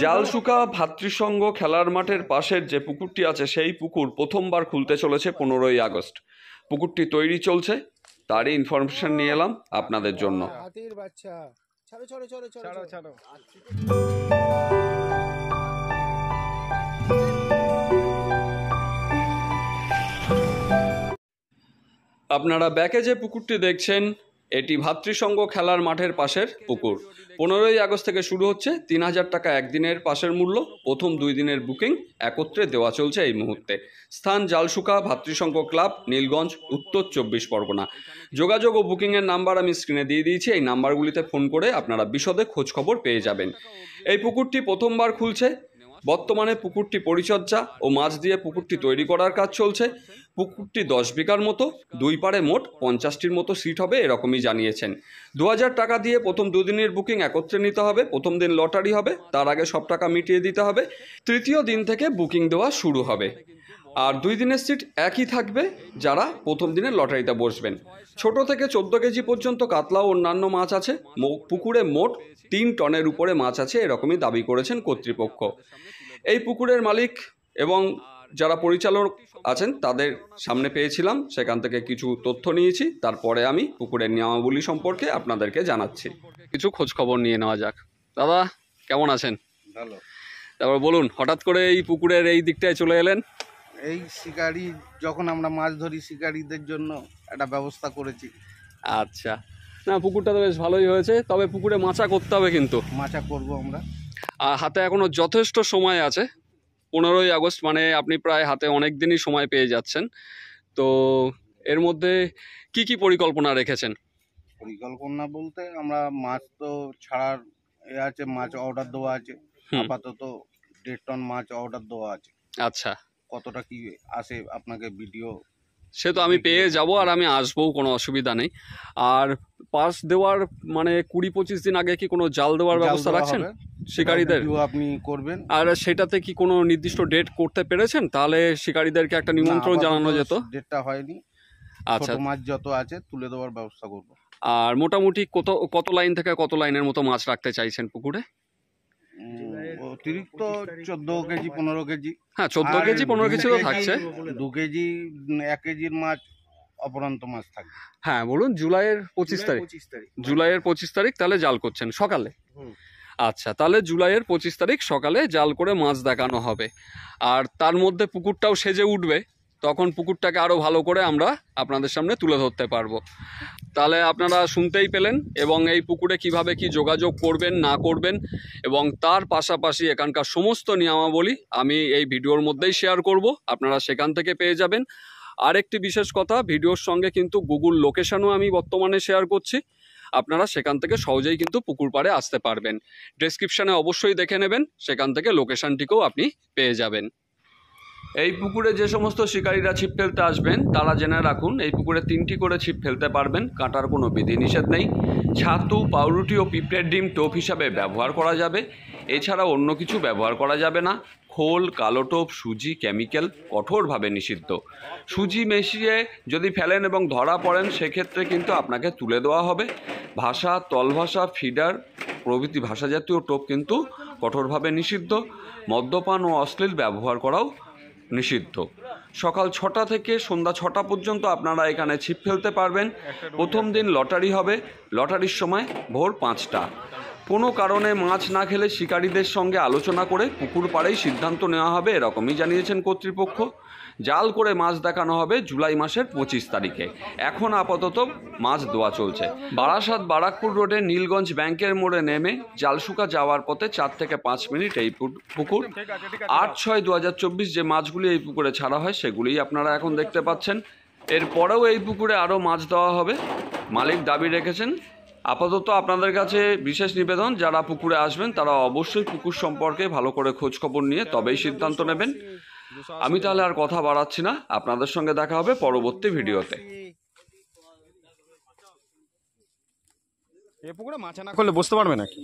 জালসুকা ভাতৃসংঘ খেলার মাঠের পাশের যে পুকুরটি আছে সেই পুকুর প্রথমবার খুলতে চলেছে 15ই আগস্ট। পুকুরটি তৈরি চলছে, তারই ইনফরমেশন নিয়ে এলাম আপনাদের জন্য। আপনারা ব্যাকে যে পুকুরটি দেখছেন এটি ভাতৃসংঘ খেলার মাঠের পাশের পুকুর। 15ই আগস্ট থেকে শুরু হচ্ছে 3000 টাকা একদিনের পাশের মূল্য। প্রথম 2 দিনের বুকিং একত্রে দেওয়া চলছে এই মুহূর্তে। স্থান জালসুকা ভাতৃসংঘ ক্লাব, নীলগঞ্জ, উত্তর 24 পরগনা। যোগাযোগ ও বুকিংয়ের নাম্বার আমি স্ক্রিনে দিয়ে দিয়েছি, এই নাম্বারগুলিতে ফোন করে আপনারা বিশদে খোঁজখবর পেয়ে যাবেন। এই পুকুরটি প্রথমবার খুলছে। বর্তমানে পুকুরটি পরিচর্যা ও মাছ দিয়ে পুকুরটি তৈরি করার কাজ চলছে। পুকুরটি 10 বিঘার মতো, 2 পাড়ে মোট 50টির মতো সিট হবে এরকমই জানিয়েছেন। 2000 টাকা দিয়ে প্রথম 2 দিনের বুকিং একত্রে নিতে হবে। প্রথম দিন লটারি হবে, তার আগে সব টাকা মিটিয়ে দিতে হবে। তৃতীয় দিন থেকে বুকিং দেওয়া শুরু হবে। আর 2 দিনের সিট একই থাকবে যারা প্রথম দিনের লটারিতে বসবেন। ছোট থেকে 14 কেজি পর্যন্ত কাতলা ও অন্যান্য মাছ আছে। পুকুরে মোট 3 টনের উপরে মাছ আছে এরকমই দাবি করেছেন কর্তৃপক্ষ। এই পুকুরের মালিক এবং যারা পরিচালক আছেন তাদের সামনে পেয়েছিলাম, সেখান থেকে কিছু তথ্য নিয়েছি। তারপরে আমি পুকুরের নিয়মাবলী সম্পর্কে আপনাদেরকে জানাচ্ছি। কিছু খোঁজ খবর নিয়ে নেওয়া যাক। দাদা কেমন আছেন? ভালো। তারপর বলুন, হঠাৎ করে এই পুকুরের এই দিকটায় চলে এলেন? এই শিকারি যখন আমরা মাছ ধরি, শিকারীদের জন্য একটা ব্যবস্থা করেছি। আচ্ছা, না পুকুরটা তো বেশ ভালোই হয়েছে, তবে পুকুরে মাছা করতে হবে কিন্তু। মাছা করব আমরা। আর হাতে এখনো যথেষ্ট সময় আছে। 15ই আগস্ট মানে আপনি প্রায় হাতে অনেক দিনই সময় পেয়ে যাচ্ছেন। তো এর মধ্যে কি কি পরিকল্পনা রেখেছেন? পরিকল্পনা বলতে আমরা মাছ তো ছাড়ার আছে, মাছ অর্ডার দেওয়া আছে। আপাতত 1.5 টন মাছ অর্ডার দেওয়া আছে। আচ্ছা, কতটা কি আসে আপনাকে ভিডিও সে তো আমি পেয়ে যাব, আর আমি আসবো, কোনো অসুবিধা নেই। আর পাস দেওয়ার মানে 20-25 দিন আগে কি কোনো জাল দেওয়ার ব্যবস্থা রাখছেন শিকারীদের? আপনি করবেন। আর সেটাতে কি কোনো নির্দিষ্ট ডেট করতে পেরেছেন? তাহলে শিকারীদেরকে একটা নিমন্ত্রণ জানানো যেত। ডেটটা হয়নি। আচ্ছা, মাছ যত আছে তুলে দেওয়ার ব্যবস্থা করব। আর মোটামুটি কত লাইন থেকে কত লাইনের মতো মাছ রাখতে চাইছেন পুকুরে? অতিরিক্ত 14 কেজি 15 কেজি। হ্যাঁ, 14 কেজি 15 কেজি তো থাকছে। 2 কেজি 1 কেজির মাছ অপরান্ত মাছ থাকবে। হ্যাঁ বলুন, জুলাইয়ের 25 তারিখ। জুলাইয়ের 25 তারিখ তাহলে জাল করছেন সকালে? আচ্ছা, তাহলে জুলাইয়ের 25 তারিখ সকালে জাল করে মাছ দেখানো হবে। আর তার মধ্যে পুকুরটাও সেজে উঠবে, তখন পুকুরটাকে আরও ভালো করে আমরা আপনাদের সামনে তুলে ধরতে পারবো। তাহলে আপনারা শুনতেই পেলেন, এবং এই পুকুরে কিভাবে কি যোগাযোগ করবেন না করবেন এবং তার পাশাপাশি এখানকার সমস্ত নিয়মাবলী আমি এই ভিডিওর মধ্যেই শেয়ার করব, আপনারা সেখান থেকে পেয়ে যাবেন। আরেকটি বিশেষ কথা, ভিডিওর সঙ্গে কিন্তু গুগল লোকেশনও আমি বর্তমানে শেয়ার করছি, আপনারা সেখান থেকে সহজেই কিন্তু পুকুর পাড়ে আসতে পারবেন। ডেসক্রিপশানে অবশ্যই দেখে নেবেন, সেখান থেকে লোকেশনটিকেও আপনি পেয়ে যাবেন। এই পুকুরে যে সমস্ত শিকারীরা ছিপ ফেলতে আসবেন তারা জেনে রাখুন, এই পুকুরে 3টি করে ছিপ ফেলতে পারবেন, কাটার কোনো বিধিনিষেধ নেই। ছাতু, পাউরুটি ও পিঁপড়ের ডিম টোপ হিসাবে ব্যবহার করা যাবে, এছাড়া অন্য কিছু ব্যবহার করা যাবে না। খোল, কালো টোপ, সুজি, কেমিক্যাল কঠোরভাবে নিষিদ্ধ। সুজি মিশিয়ে যদি ফেলেন এবং ধরা পড়েন সেক্ষেত্রে কিন্তু আপনাকে তুলে দেওয়া হবে। ভাষা, তলভাষা, ফিডার প্রভৃতি ভাষা জাতীয় টোপ কিন্তু কঠোরভাবে নিষিদ্ধ। মদ্যপান ও অশ্লীল ব্যবহার করাও নিষিদ্ধ। সকাল 6টা থেকে সন্ধ্যা 6টা পর্যন্ত আপনারা এখানে ছিপ ফেলতে পারবেন। প্রথম দিন লটারি হবে, লটারির সময় ভোর 5টা। কোনো কারণে মাছ না খেলে শিকারীদের সঙ্গে আলোচনা করে পুকুর পাড়েই সিদ্ধান্ত নেওয়া হবে এরকমই জানিয়েছেন কর্তৃপক্ষ। জাল করে মাছ দেখানো হবে জুলাই মাসের 25 তারিখে। এখন আপাতত মাছ দেওয়া চলছে। বারাসাত বারাকপুর রোডে নীলগঞ্জ ব্যাংকের মোড়ে নেমে জালসুকা যাওয়ার পথে 4 থেকে 5 মিনিট এই পুকুর। 8/6/2024 যে মাছগুলি এই পুকুরে ছাড়া হয় সেগুলিই আপনারা এখন দেখতে পাচ্ছেন। এরপরেও এই পুকুরে আরও মাছ দেওয়া হবে, মালিক দাবি রেখেছেন। আপাতত আপনাদের কাছে বিশেষ নিবেদন, যারা পুকুরে আসবেন তারা অবশ্যই পুকুর সম্পর্কে ভালো করে খোঁজ খবর নিয়ে তবেই সিদ্ধান্ত নেবেন। আমি তাহলে আর কথা বাড়াচ্ছি না, আপনাদের সঙ্গে দেখা হবে পরবর্তী ভিডিওতে। এই পুকুরে মাছ না করলে বুঝতে পারবে নাকি?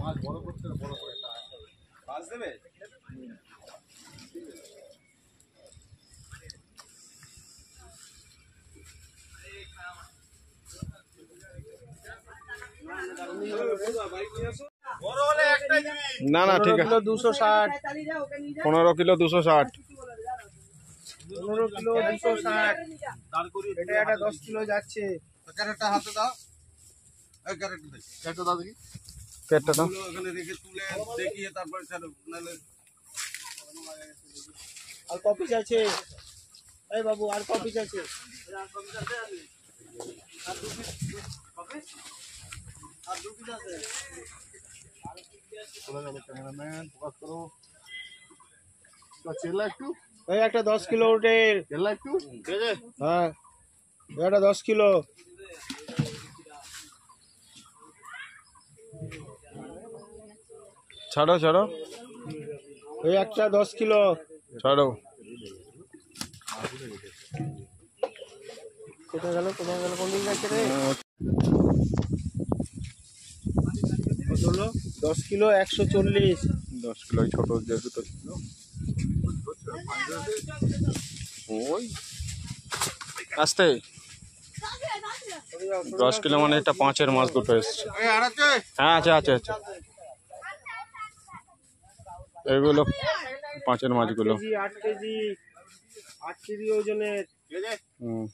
মাছ বড় করতে বড় করে মাছ দেবে। না না ঠিক আছে 260, 15 কিলো 260। 15 কিলো 260, এটা একটা 10 কিলো যাচ্ছে। ক্যারেটটা হাতে দাও, এই ক্যারেটটা দাও দেখি। পেটটা দাও। ওখানে রেখে তুলে দেখিয়ে তারপর ছাড়ো, নাহলে আর কপিস আছে, এই বাবু আর কপিস আছে। ক্যামেরাম্যান ফোকাস করো। চেল্লা একটু, এই একটা 10 কিলো ওটের, চেল্লা একটু, ঠিক আছে? হ্যাঁ এটা 10 কিলো। ছাড়ো ছাড়ো এই একটা 10 কিলো। ছাড়ো। কোথায় গেল কোন দিন যাচ্ছে রে? কত হলো? 10 কিলো 140। 10 কিলো ছোট যেহেতু তো ওই আস্তে 10 কিলো মানে এটা 5-এর মাছ দুটো এসছে। এই আর আছে? হ্যাঁ আছে আছে আছে, এগুলো 5-এর মাছগুলো। 8 কেজি 8 কেজি ওজনের। হুম।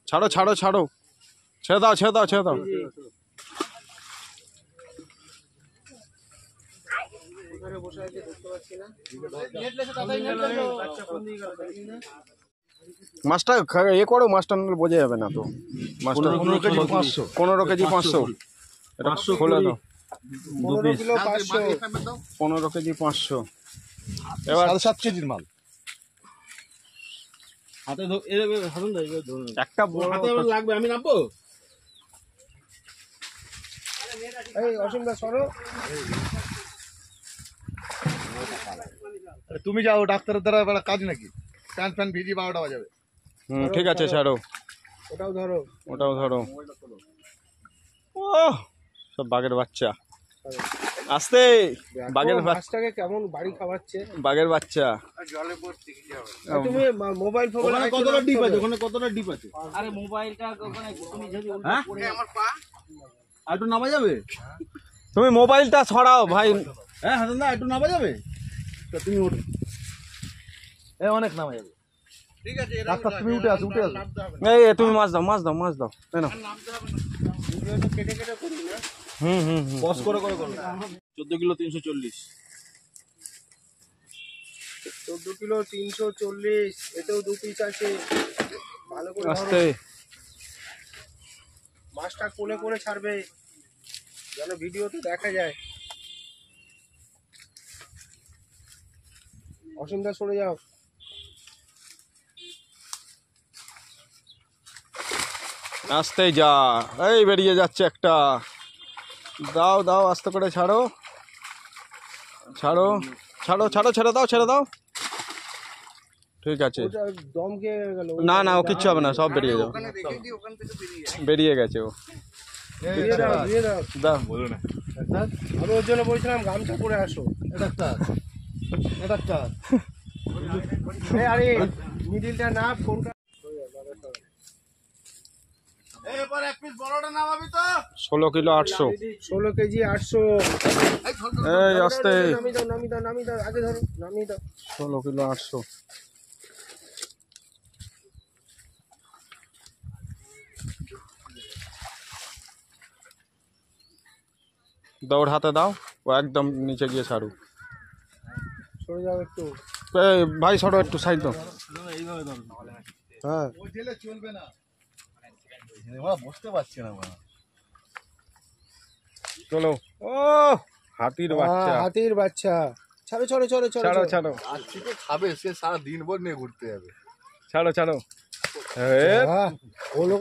ছাড়ো ছাড়ো ছাড়ো, ছেড়ে দাও ছেড়ে দাও ছেড়ে দাও। ওখানে বসে আছে দেখতে পাচ্ছি না। মাছটা এ করো, মাছটা নাহলে বোঝা যাবে না তো। মাছটা 15 কেজি 500। এটা খুলে দাও। 15 কিলো 500। 15 কেজি 500। এবার 7.5 কেজির মাল। হাতে হাতুন দা ধরুন। একটা বড় লাগবে, আমি নামবো। এই অসীম দা সরো। তুমি যাও, ডাক্তারের দ্বারা এবার কাজ নাকি? প্যান প্যান ভিজি 12টা বাজাবে। হুম ঠিক আছে ছাড়ো, ওটাও ধরো। ওটাও ধরো। ও সব বাঘের বাচ্চা, আস্তে বাঘের বাচ্চা, মাছটাকে কেমন বাড়ি খাওয়াচ্ছে। বাঘের বাচ্চা। জলে পড়ছে কি হবে? তুমি মোবাইল ফোন ওখানে কতটা ডিপ আছে? ওখানে কতটা ডিপ আছে? আরে মোবাইলটা ওখানে তুমি যদি হ্যাঁ? আমার পা আর একটু নামা যাবে? তুমি মোবাইলটা ছড়াও ভাই। হ্যাঁ হাসান দা, একটু নামা যাবে? তো তুমি ওঠো। অনেক নামা যাবে। ঠিক আছে, ডাক্তার তুমি উঠে আসো, উঠে আসো। এই তুমি মাছ দাও মাছ দাও মাছ দাও, তাই না? ভিডিওটা কেটে কেটে করি না। হুম হুম হুম। বস করে 14 কিলো 340। 14 কিলো 340। এতেও 2 পিস আছে। ভালো করে ধরো। আস্তে মাছটা কোলে করে ছাড়বে যেন ভিডিওতে দেখা যায়। অসীম দা সরে যাও। আস্তে যা, এই বেরিয়ে যাচ্ছে একটা। দাও দাও আস্তে করে ছাড়ো ছাড়ো ছাড়ো ছাড়ো, ছেড়ে দাও ছেড়ে দাও। ঠিক আছে, ওটা দম খেয়ে গেল। না না ও কিচ্ছু হবে না, সব বেরিয়ে যাও। ওখানে রেখে দিই, ওখান থেকে বেরিয়ে যায়। বেরিয়ে গেছে ও। দিয়ে দাও দিয়ে দাও। দাও। আমি ওর জন্য বলছিলাম গামছা পরে আসো। ডাক্তার ডাক্তার এই আরে মিডিলটা না ফোনটা। এবার এক পিস বড়টা নামাবি তো। 16 কিলো 800। 16 কেজি 800। এই আস্তে, নামিয়ে দাও নামিয়ে দাও নামিয়ে দাও, আগে ধরো নামিয়ে দাও। 16 কিলো 800। দৌড় হাতে দাও, ও একদম নিচে গিয়ে ছাড়ু। সরে যাও একটু। এই ভাই সরো একটু সাইড দাও। হ্যাঁ ও জেলে চলবে না, ওরা বসতে পারছে না। চলো। ও হাতির বাচ্চা, হাতির বাচ্চা। ছাড়ো ছাড়ো ছাড়ো ছাড়ো ছাড়ো আজ থেকে খাবে, সে সারা দিন ভর নিয়ে ঘুরতে যাবে। ছাড়ো ছাড়ো। ও লোক